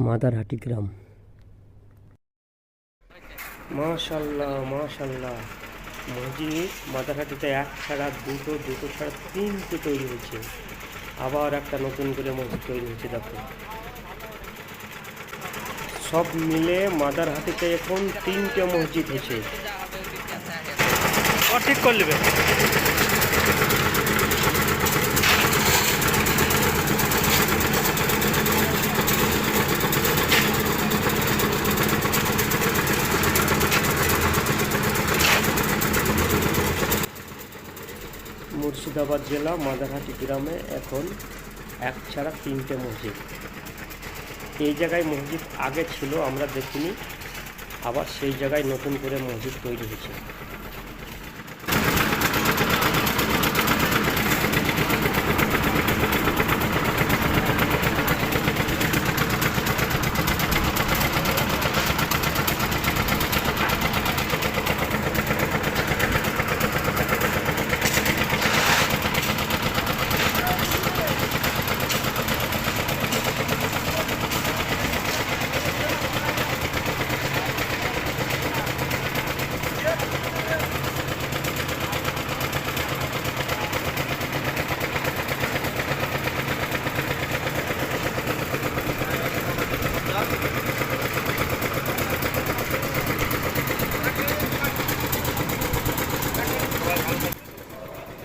মাদারহাটি গ্রাম। মাশাল্লাহ মাশাল্লাহ, মসজিদ মাদারহাটিতে এক ছাড়া দুটো, দুটো ছাড়া তিনটে তৈরি হয়েছে। আবার একটা নতুন করে মসজিদ তৈরি হয়েছে। দেখো, সব মিলে মাদারহাটিতে এখন তিনটে মসজিদ হয়েছে। ঠিক করে নেবে। মুর্শিদাবাদ জেলা মাদারহাটি গ্রামে এখন এক ছাড়া তিনটে মসজিদ। এই জায়গায় মসজিদ আগে ছিল, আমরা দেখিনি, আবার সেই জায়গায় নতুন করে মসজিদ তৈরি হয়েছে।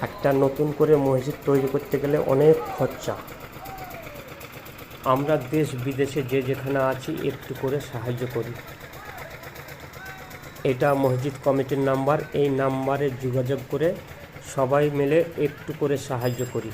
একটা নতুন করে মসজিদ তৈরি করতে গেলে অনেক খরচা। আমরা দেশ বিদেশে যে যেখানে আছি একটু করে সাহায্য করি। এটা মসজিদ কমিটির নাম্বার, এই নাম্বারে যোগাযোগ করে সবাই মিলে একটু করে সাহায্য করি।